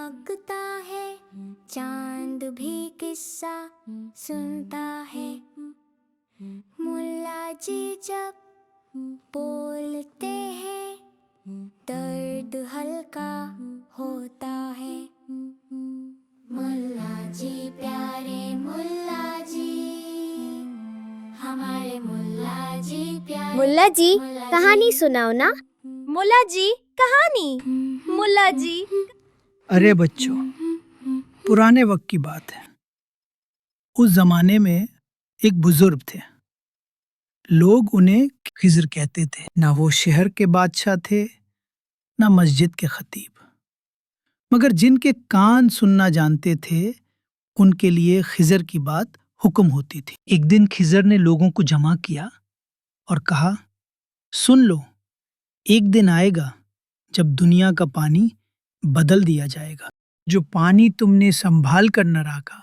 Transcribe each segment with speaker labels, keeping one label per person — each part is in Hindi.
Speaker 1: जागता है, चांद भी किस्सा सुनता है। मुल्ला जी जब बोलते हैं, दर्द हल्का होता है। मुल्ला जी प्यारे मुल्ला जी, हमारे मुल्ला जी प्यारे।
Speaker 2: मुल्ला जी कहानी सुनाओ ना।
Speaker 3: मुल्ला जी कहानी। मुल्ला जी।
Speaker 4: अरे बच्चों, पुराने वक्त की बात है। उस जमाने में एक बुजुर्ग थे। लोग उन्हें खिज़र कहते थे। ना वो शहर के बादशाह थे, ना मस्जिद के खतीब, मगर जिनके कान सुनना जानते थे, उनके लिए खिज़र की बात हुक्म होती थी। एक दिन खिज़र ने लोगों को जमा किया और कहा, सुन लो, एक दिन आएगा जब दुनिया का पानी बदल दिया जाएगा। जो पानी तुमने संभाल कर न रखा,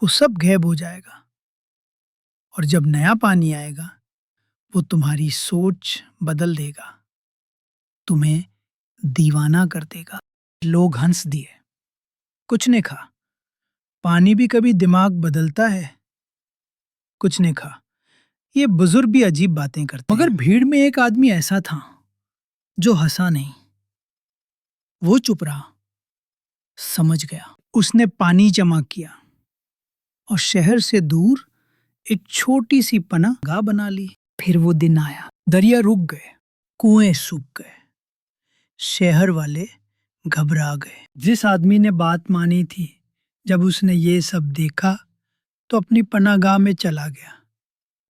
Speaker 4: वो सब गायब हो जाएगा। और जब नया पानी आएगा, वो तुम्हारी सोच बदल देगा, तुम्हें दीवाना कर देगा। लोग हंस दिए, कुछ ने कहा, पानी भी कभी दिमाग बदलता है। कुछ ने कहा, ये बुजुर्ग भी अजीब बातें करते। मगर भीड़ में एक आदमी ऐसा था जो हंसा नहीं, वो चुप रहा। समझ गया। उसने पानी जमा किया और शहर से दूर एक छोटी सी पनाहगाह बना ली। फिर वो दिन आया, दरिया रुक गए, कुएं सूख गए, शहर वाले घबरा गए। जिस आदमी ने बात मानी थी, जब उसने ये सब देखा तो अपनी पनाहगाह में चला गया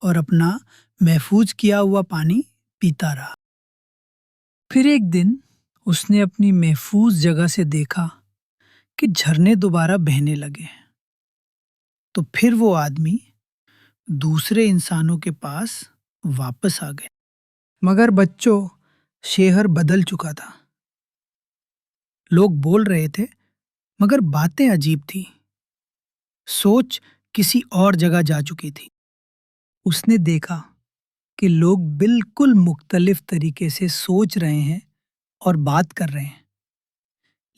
Speaker 4: और अपना महफूज किया हुआ पानी पीता रहा। फिर एक दिन उसने अपनी महफूज जगह से देखा कि झरने दोबारा बहने लगे। तो फिर वो आदमी दूसरे इंसानों के पास वापस आ गया। मगर बच्चों, शहर बदल चुका था। लोग बोल रहे थे, मगर बातें अजीब थी। सोच किसी और जगह जा चुकी थी। उसने देखा कि लोग बिल्कुल मुख्तलिफ तरीके से सोच रहे हैं और बात कर रहे हैं,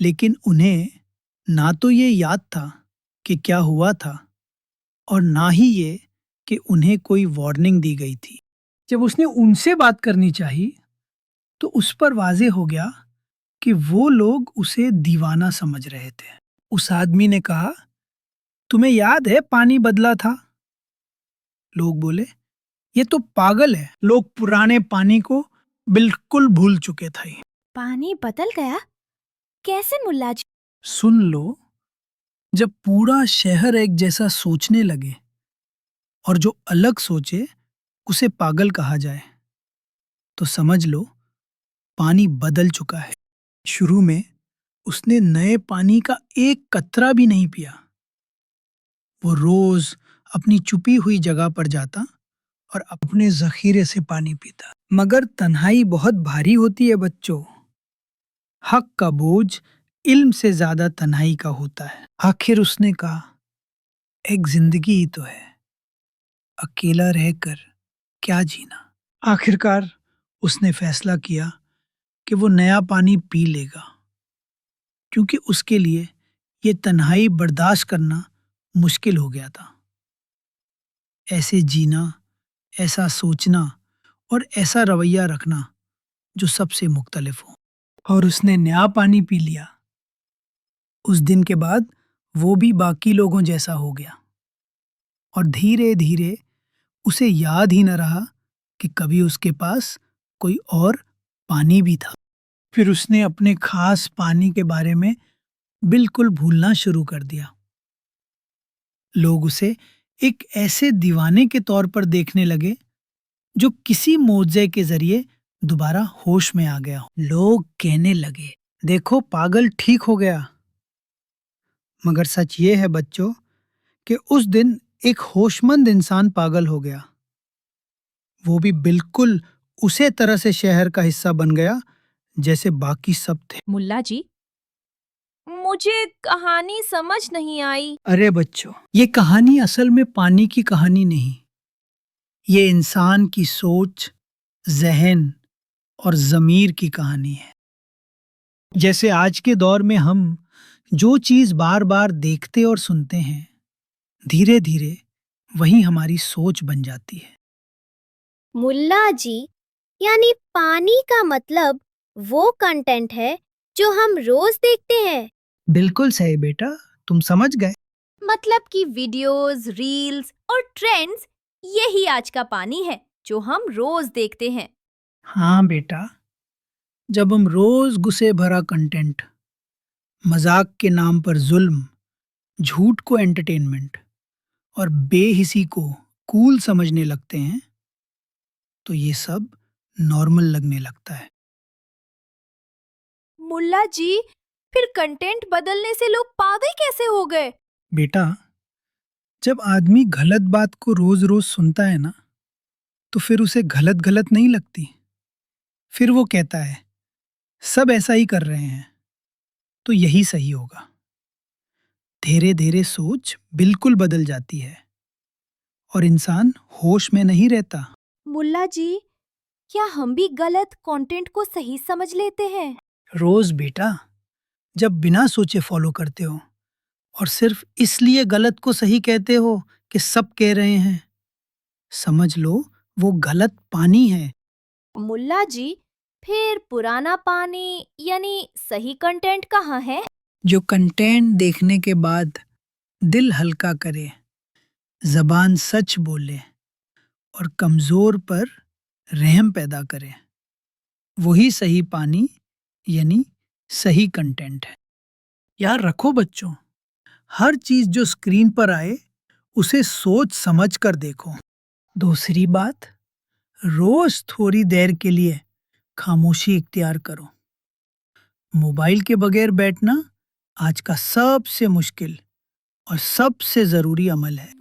Speaker 4: लेकिन उन्हें ना तो ये याद था कि क्या हुआ था और ना ही ये कि उन्हें कोई वार्निंग दी गई थी। जब उसने उनसे बात करनी चाहिए तो उस पर वाज़ेह हो गया कि वो लोग उसे दीवाना समझ रहे थे। उस आदमी ने कहा, तुम्हें याद है पानी बदला था? लोग बोले, ये तो पागल है। लोग पुराने पानी को बिल्कुल भूल चुके थे।
Speaker 3: पानी बदल गया? कैसे मुल्ला जी?
Speaker 4: सुन लो, जब पूरा शहर एक जैसा सोचने लगे और जो अलग सोचे उसे पागल कहा जाए, तो समझ लो पानी बदल चुका है। शुरू में उसने नए पानी का एक कतरा भी नहीं पिया। वो रोज अपनी छुपी हुई जगह पर जाता और अपने जखीरे से पानी पीता। मगर तन्हाई बहुत भारी होती है बच्चों। हक का बोझ इल्म से ज्यादा तन्हाई का होता है। आखिर उसने कहा, एक जिंदगी ही तो है, अकेला रहकर क्या जीना। आखिरकार उसने फैसला किया कि वो नया पानी पी लेगा, क्योंकि उसके लिए ये तन्हाई बर्दाश्त करना मुश्किल हो गया था। ऐसे जीना, ऐसा सोचना और ऐसा रवैया रखना जो सबसे मुख्तलिफ हो। और उसने नया पानी पी लिया। उस दिन के बाद वो भी बाकी लोगों जैसा हो गया और धीरे धीरे उसे याद ही न रहा कि कभी उसके पास कोई और पानी भी था। फिर उसने अपने खास पानी के बारे में बिल्कुल भूलना शुरू कर दिया। लोग उसे एक ऐसे दीवाने के तौर पर देखने लगे जो किसी मोजे के जरिए दोबारा होश में आ गया हो। लोग कहने लगे, देखो पागल ठीक हो गया। मगर सच ये है बच्चों कि उस दिन एक होशमंद इंसान पागल हो गया। वो भी बिल्कुल उसे तरह से शहर का हिस्सा बन गया जैसे बाकी सब थे।
Speaker 3: मुल्ला जी, मुझे कहानी समझ नहीं आई।
Speaker 4: अरे बच्चों, ये कहानी असल में पानी की कहानी नहीं, ये इंसान की सोच, जहन और ज़मीर की कहानी है। जैसे आज के दौर में हम जो चीज बार बार देखते और सुनते हैं, धीरे धीरे वही हमारी सोच बन जाती है।
Speaker 2: मुल्ला जी, यानी पानी का मतलब वो कंटेंट है जो हम रोज देखते हैं।
Speaker 4: बिल्कुल सही बेटा, तुम समझ गए।
Speaker 3: मतलब कि वीडियोस, रील्स और ट्रेंड्स यही आज का पानी है जो हम रोज देखते हैं।
Speaker 4: हाँ बेटा, जब हम रोज गुस्से भरा कंटेंट, मजाक के नाम पर जुल्म, झूठ को एंटरटेनमेंट और बेहिसी को कूल समझने लगते हैं, तो ये सब नॉर्मल लगने लगता है।
Speaker 3: मुल्ला जी, फिर कंटेंट बदलने से लोग पागल कैसे हो गए?
Speaker 4: बेटा, जब आदमी गलत बात को रोज रोज सुनता है ना, तो फिर उसे गलत गलत नहीं लगती। फिर वो कहता है सब ऐसा ही कर रहे हैं, तो यही सही होगा। धीरे धीरे सोच बिल्कुल बदल जाती है और इंसान होश में नहीं रहता।
Speaker 3: मुल्ला जी, क्या हम भी गलत कंटेंट को सही समझ लेते हैं?
Speaker 4: रोज बेटा, जब बिना सोचे फॉलो करते हो और सिर्फ इसलिए गलत को सही कहते हो कि सब कह रहे हैं, समझ लो वो गलत पानी है।
Speaker 3: मुल्ला जी, फिर पुराना पानी यानी सही कंटेंट कहाँ है?
Speaker 4: जो कंटेंट देखने के बाद दिल हल्का करे, जबान सच बोले और कमजोर पर रहम पैदा करे, वही सही पानी यानी सही कंटेंट है। याद रखो बच्चों, हर चीज जो स्क्रीन पर आए उसे सोच समझ कर देखो। दूसरी बात, रोज थोड़ी देर के लिए खामोशी इख्तियार करो। मोबाइल के बगैर बैठना आज का सबसे मुश्किल और सबसे जरूरी अमल है।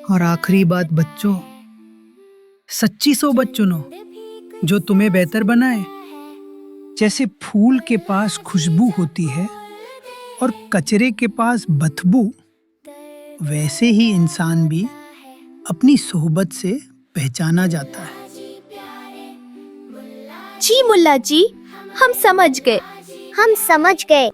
Speaker 4: और आखिरी बात बच्चों, सच्ची सोबत चुनो जो तुम्हें बेहतर बनाए। जैसे फूल के पास खुशबू होती है और कचरे के पास बदबू, वैसे ही इंसान भी अपनी सोहबत से पहचाना जाता है।
Speaker 3: जी मुल्ला जी, हम समझ गए।
Speaker 2: हम समझ गए।